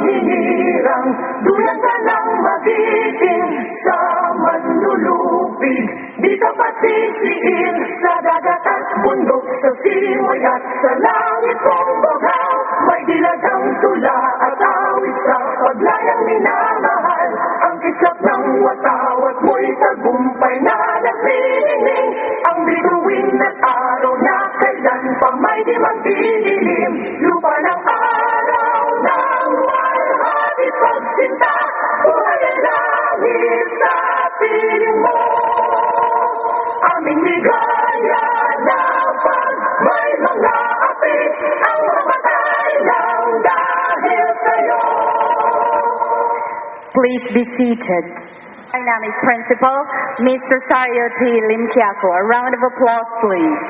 hinirang, duyan ka ng magiting sa manlulupig. Di ka pasisiin sa dagat at bundok, sa simoy at sa langit mong bugaw. May dilagang tula at awit sa paglayang minamahal. Ang kislap ng watawat mo'y tagumpay na naglililing. Ang bituin at araw na kailan pa may di magdidilim. Lupa ng araw ng walhati pagsinta, buhay ang langit sa piling mo. Aming ligaya na pag may mga api, ang mamatay lang dahil sa'yo. Please be seated. Dynamic Principal, Ms. Rosario T. Limquiaco. A round of applause, please.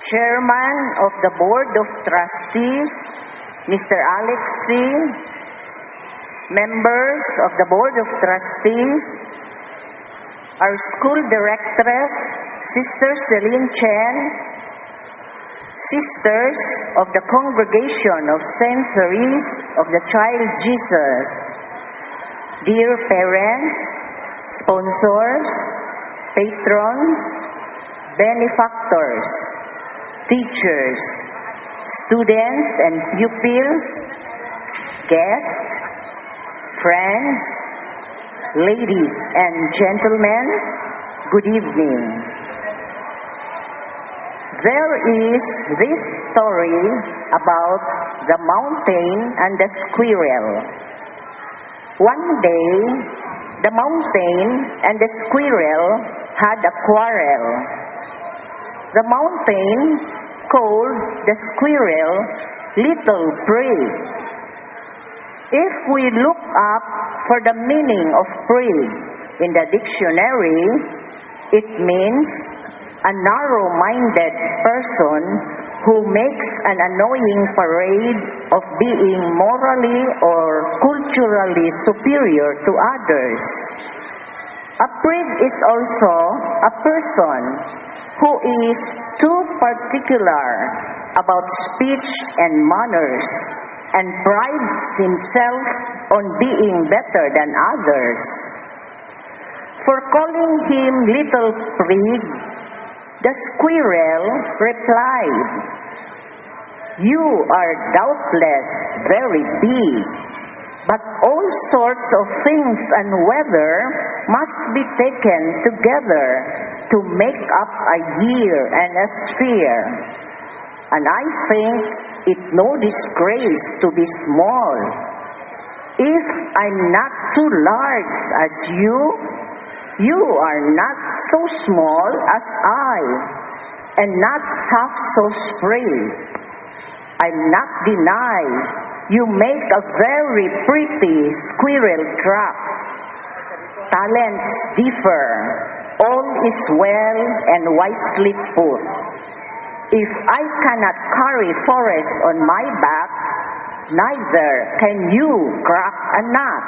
Chairman of the Board of Trustees, Mr. Alex C., members of the Board of Trustees, our school directress, Sister Celine Chen, sisters of the Congregation of St. Therese of the Child Jesus, dear parents, sponsors, patrons, benefactors, teachers, students and pupils, guests, friends, ladies and gentlemen, good evening. There is this story about the mountain and the squirrel. One day, the mountain and the squirrel had a quarrel. The mountain called the squirrel Little Pre. If we look up for the meaning of pre in the dictionary, it means a narrow-minded person who makes an annoying parade of being morally or culturally superior to others. A prig is also a person who is too particular about speech and manners and prides himself on being better than others. For calling him Little Prig, the squirrel replied, "You are doubtless very big, but all sorts of things and weather must be taken together to make up a year and a sphere. And I think it no disgrace to be small. If I'm not too large as you are not so small as I, and not half so spray. I'll not deny you make a very pretty squirrel trap. Talents differ. All is well and wisely put. If I cannot carry forest on my back, neither can you crack a nut."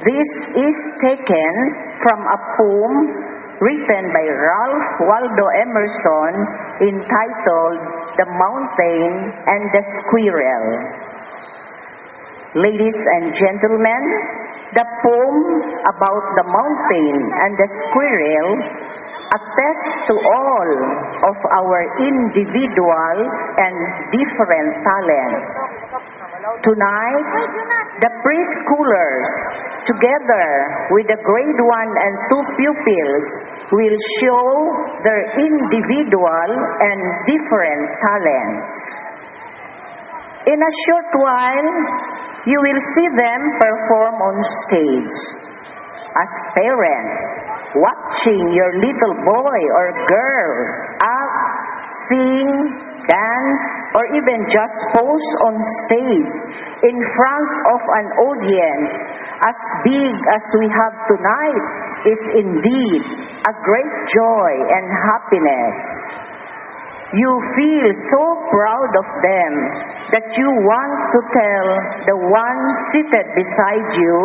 This is taken from a poem written by Ralph Waldo Emerson entitled "The Mountain and the Squirrel." Ladies and gentlemen, the poem about the mountain and the squirrel attests to all of our individual and different talents. Tonight, the preschoolers, together with the grade 1 and 2 pupils, will show their individual and different talents. In a short while, you will see them perform on stage. As parents, watching your little boy or girl act, sing, dance, or even just pose on stage in front of an audience as big as we have tonight is indeed a great joy and happiness. You feel so proud of them that you want to tell the one seated beside you,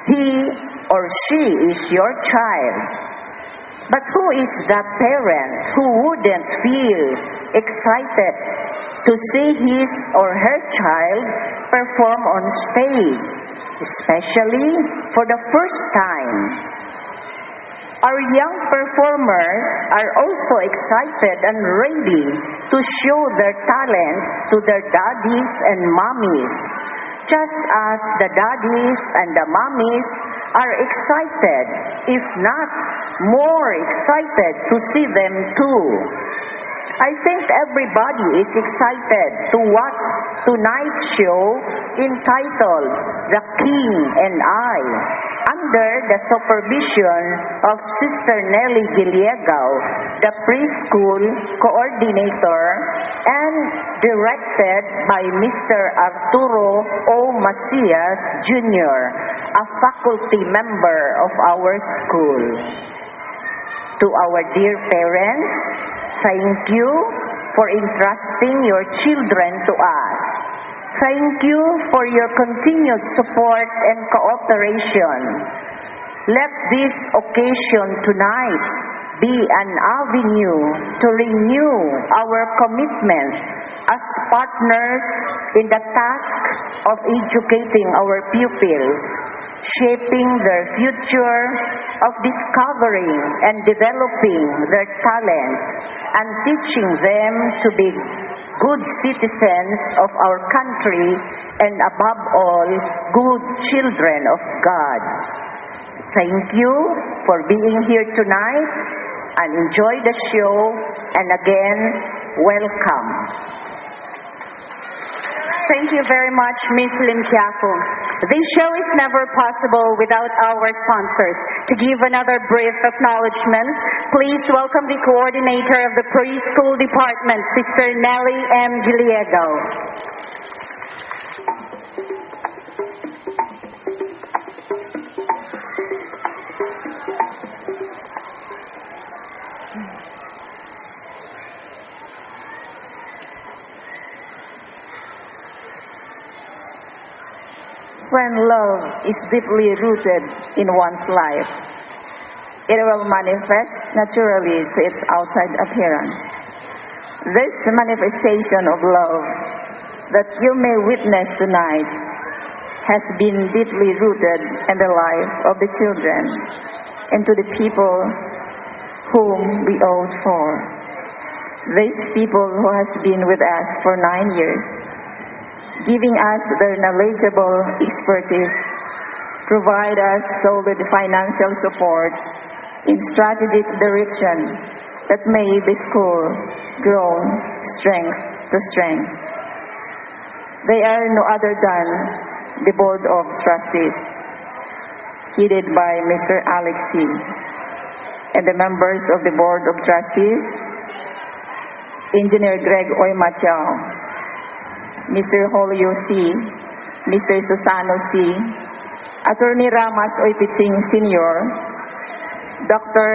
he or she is your child. But who is that parent who wouldn't feel excited to see his or her child perform on stage, especially for the first time? Our young performers are also excited and ready to show their talents to their daddies and mommies, just as the daddies and the mommies are excited, if not more excited, to see them too. I think everybody is excited to watch tonight's show entitled The King and I, under the supervision of Sister Nelly Giliegao, the preschool coordinator, and directed by Mr. Arturo O. Macias Jr., a faculty member of our school. To our dear parents, thank you for entrusting your children to us. Thank you for your continued support and cooperation. Let this occasion tonight be an avenue to renew our commitment as partners in the task of educating our pupils, shaping their future, of discovering and developing their talents, and teaching them to be good citizens of our country and above all, good children of God. Thank you for being here tonight and enjoy the show, and again, welcome. Thank you very much, Ms. Lim Quiaco. This show is never possible without our sponsors. To give another brief acknowledgement, please welcome the coordinator of the preschool department, Sister Nelly M. Giliegao. When love is deeply rooted in one's life, it will manifest naturally to its outside appearance. This manifestation of love that you may witness tonight has been deeply rooted in the life of the children and to the people whom we owed for. These people who has been with us for 9 years, giving us their knowledgeable expertise, provide us solid financial support in strategic direction that made the school grow strength to strength. They are no other than the Board of Trustees, headed by Mr. Alex C., and the members of the Board of Trustees, Engineer Greg Oy Machao, Mr. Julio C., Mr. Susano C., Attorney Ramas Oypitsing Sr., Dr.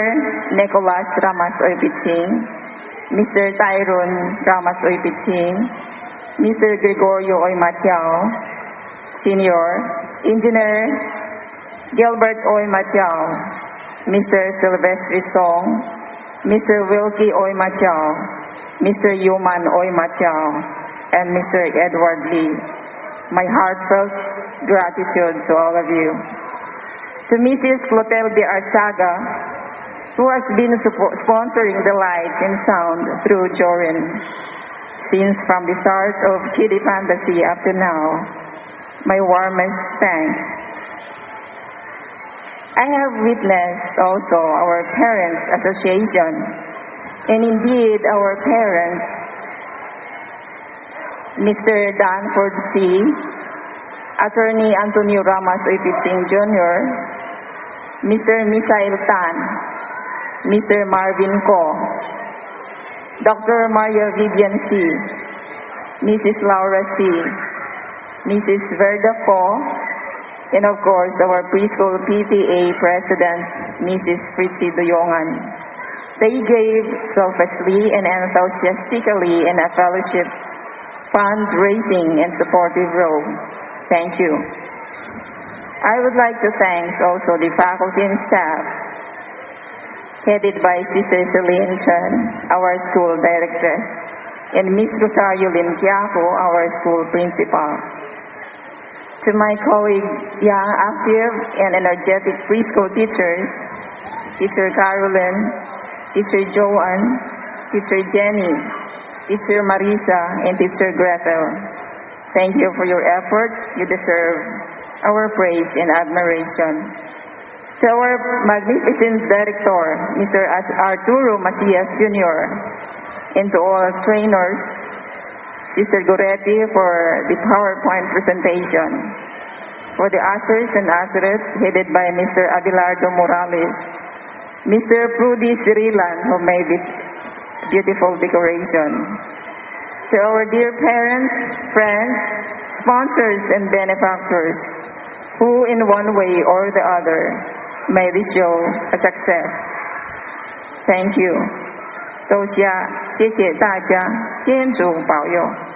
Nicolas Ramas Oypitsing, Mr. Tyrone Ramas Oypitsing, Mr. Gregorio Oy Machao Sr., Engineer Gilbert Oy Machao, Mr. Silvestre Song, Mr. Wilkie Oy Machao, Mr. Yuman Oy Machao, and Mr. Edward Lee. My heartfelt gratitude to all of you. To Mrs. Clotilde Arsaga, who has been sponsoring the lights and sound through Jorin since from the start of Kiddie Fantasy up to now, my warmest thanks. I have witnessed also our Parents Association, and indeed our parents, Mr. Danford C., Attorney Antonio Ramas Oypitsing Jr., Mr. Misael Tan, Mr. Marvin Ko, Dr. Maria Vivian C., Mrs. Laura C., Mrs. Verda Po, and of course our preschool PTA President, Mrs. Fritzi Duyongan. They gave selflessly and enthusiastically in a fellowship, fundraising, and supportive role. Thank you. I would like to thank also the faculty and staff, headed by Sister Celine Chen, our school director, and Ms. Rosario Limpiaco, our school principal. To my colleague, young, active, and energetic preschool teachers, Teacher Carolyn, Teacher Joanne, Teacher Jenny, Teacher Marisa, and Teacher Gretel. Thank you for your effort. You deserve our praise and admiration. To our magnificent director, Mr. Arturo Macias Jr., and to all trainers, Sister Goretti for the PowerPoint presentation, for the ushers and usherettes headed by Mr. Abelardo Morales, Mr. Prudy Cirilan, who made this beautiful decoration. To our dear parents, friends, sponsors, and benefactors, who in one way or the other made this show a success. Thank you. 多谢大家，天主保佑。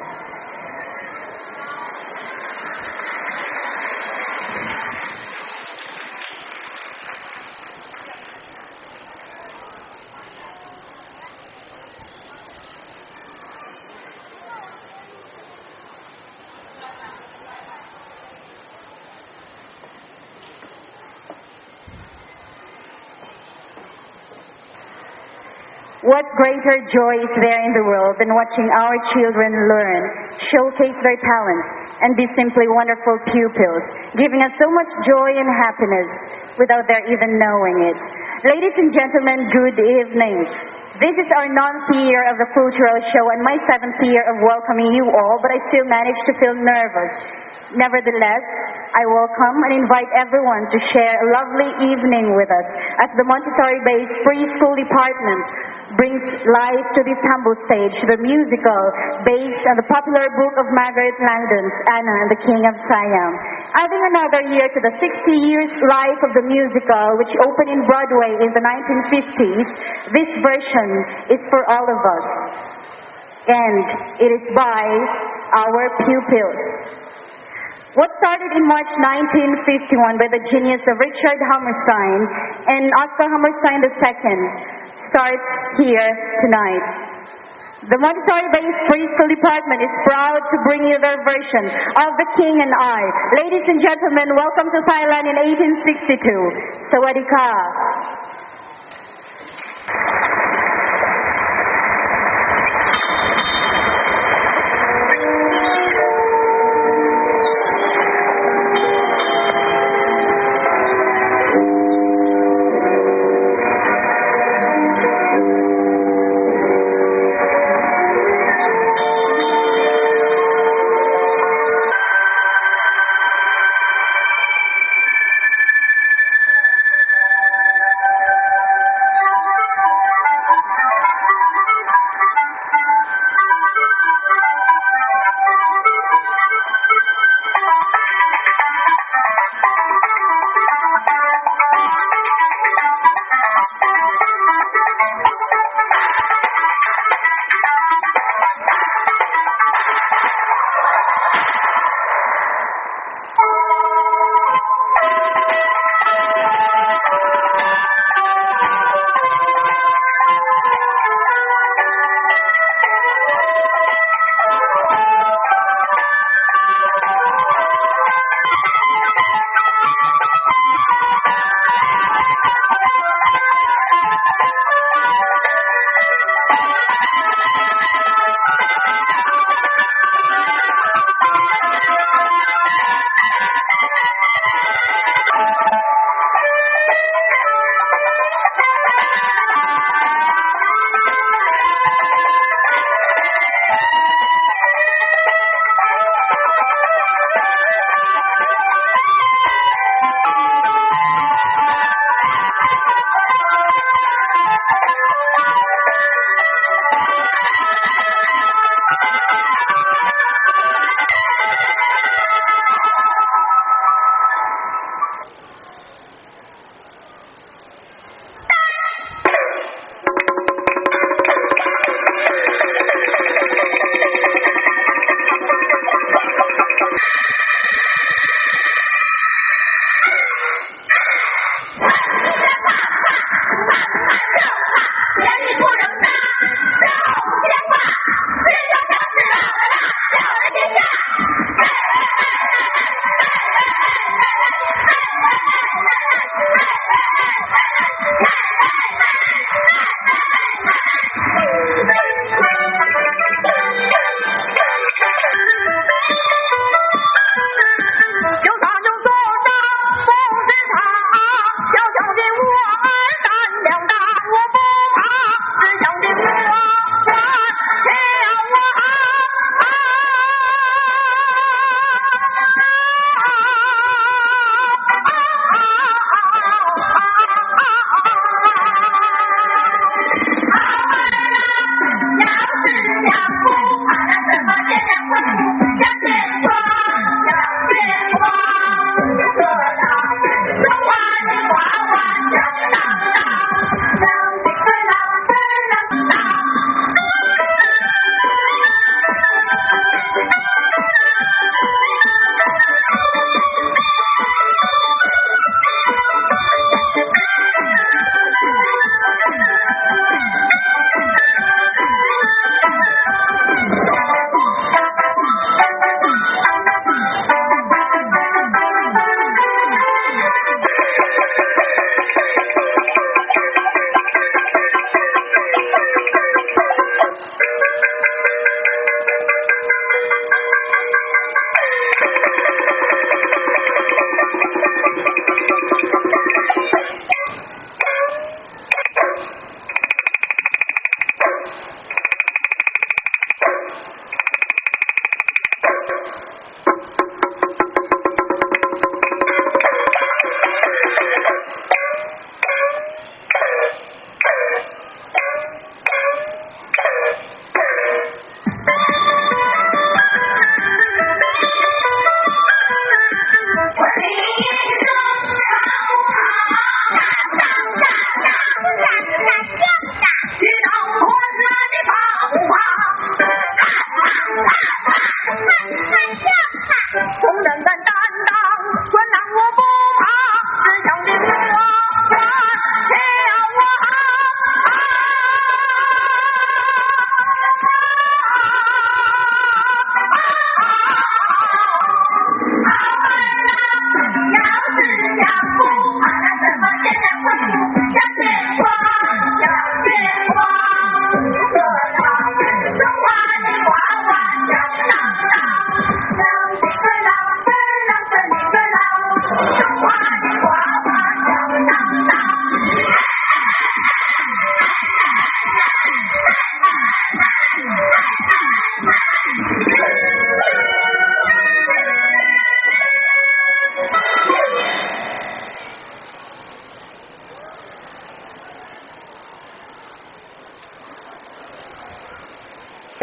What greater joy is there in the world than watching our children learn, showcase their talents, and be simply wonderful pupils, giving us so much joy and happiness without their even knowing it. Ladies and gentlemen, good evening. This is our 9th year of the cultural show and my 7th year of welcoming you all, but I still manage to feel nervous. Nevertheless, I welcome and invite everyone to share a lovely evening with us as the Montessori-based preschool department brings life to this humble stage, the musical based on the popular book of Margaret Langdon's Anna and the King of Siam. Adding another year to the 60 years life of the musical, which opened in Broadway in the 1950s, this version is for all of us. And it is by our pupils. What started in March 1951 by the genius of Richard Hammerstein and Oscar Hammerstein II starts here tonight. The Montessori-based preschool department is proud to bring you their version of The King and I. Ladies and gentlemen, welcome to Thailand in 1862. Sawadee ka.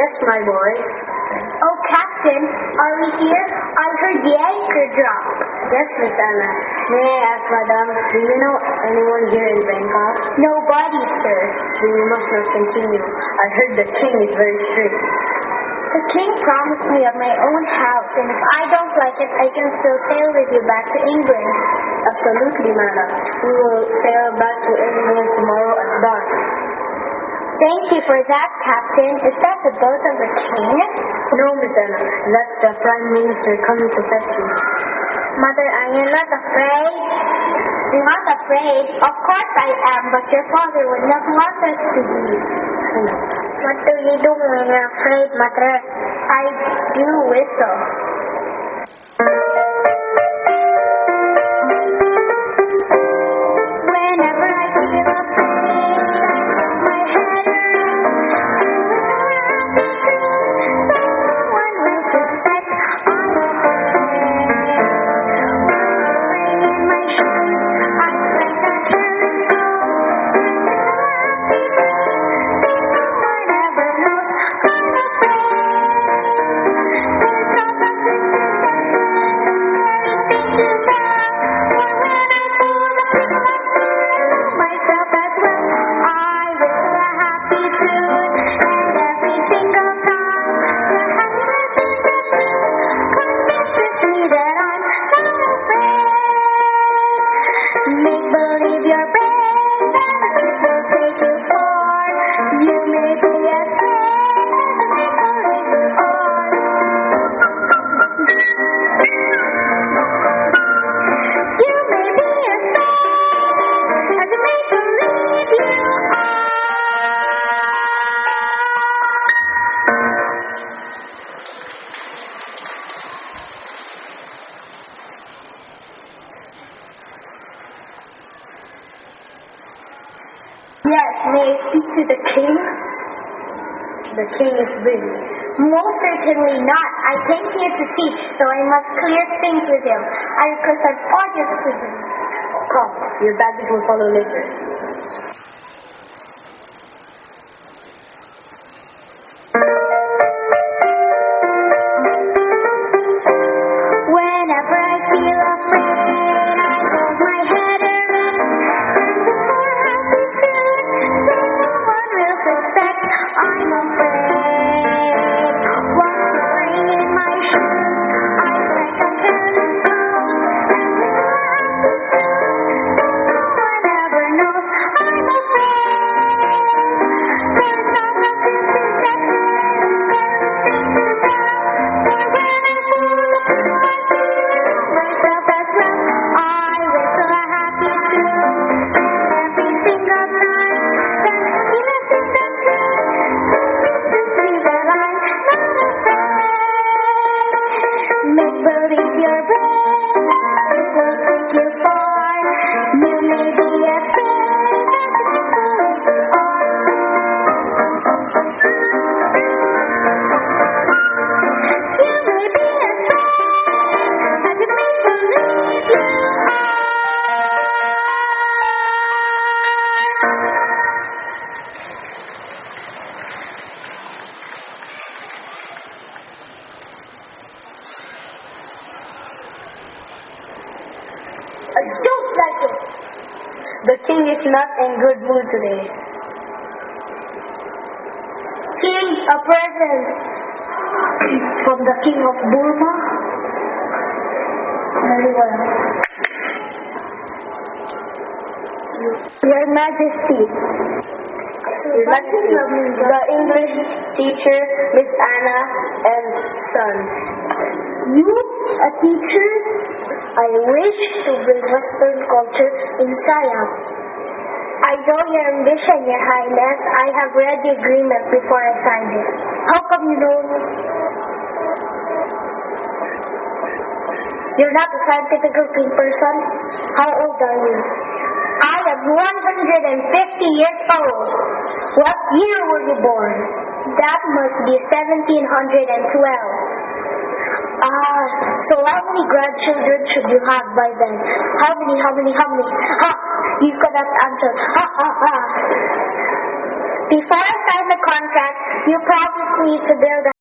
Yes, my boy. Oh, Captain, are we here? I heard the anchor drop. Yes, Miss Anna. May I ask, Madam, do you know anyone here in Bangkok? Nobody, sir. Then you must not continue. I heard the king is very strict. The king promised me of my own house, and if I don't like it, I can still sail with you back to England. Absolutely, madam. We will sail back to England tomorrow at dawn. Thank you for that, Captain. Is that the boat of the king? No, Miss Anna. That's the Prime Minister coming to fetch you. Mother, are you not afraid? I'm not afraid. Of course I am, but your father would not want us to be. What do you do when you're afraid, Mother? I do whistle. Whenever I feel afraid, I put my head around. No one will suspect I'm afraid. Rain in my shoes, I play that hello. No one ever knows I'm afraid. There's no nothing to anything to tell. Or when I pull the pin, I know myself as well. I whistle a happy tune, and every single time the happiness in the tune convinces me that I'm not afraid. Make believe you're brave, and it will take you far. You may be as brave as make believe you are. You may be as brave as you make believe you are. Yes, may I speak to the king? The king is busy. Most certainly not. I came here to teach, so I must clear things with him. I request an audience with him. Come, your baggage will follow later. Whenever I feel afraid, I hold my head around. And before I have to tune, say no one will suspect I'm afraid. Once the rain in my shoes, I strike a careless tone. And before I have to tune, say no one ever knows I'm afraid. There's no nothing to get anything to tell. For when I pull the pin, I feel myself as well. I whistle a happy tune, and every single time the happiness in the tune convinces me that I'm not afraid. Make believe you're brave, it will take you far. You may be as brave as you make believe you are. You may be as brave as you make believe you are. I don't like it. The king is not in good mood today. King, a present. From the king of Burma? Very well. Your Majesty. Your Majesty, the English teacher, Miss Anna, and son. You, a teacher? I wish to bring Western culture in Siam. I know your ambition, Your Highness. I have read the agreement before I signed it. How come you know? You're not a scientific looking person. How old are you? I am 150 years old. What year were you born? That must be 1712. So how many grandchildren should you have by then? How many? Ha! You cannot answer. Ha! Before I sign the contract, you promised me to build a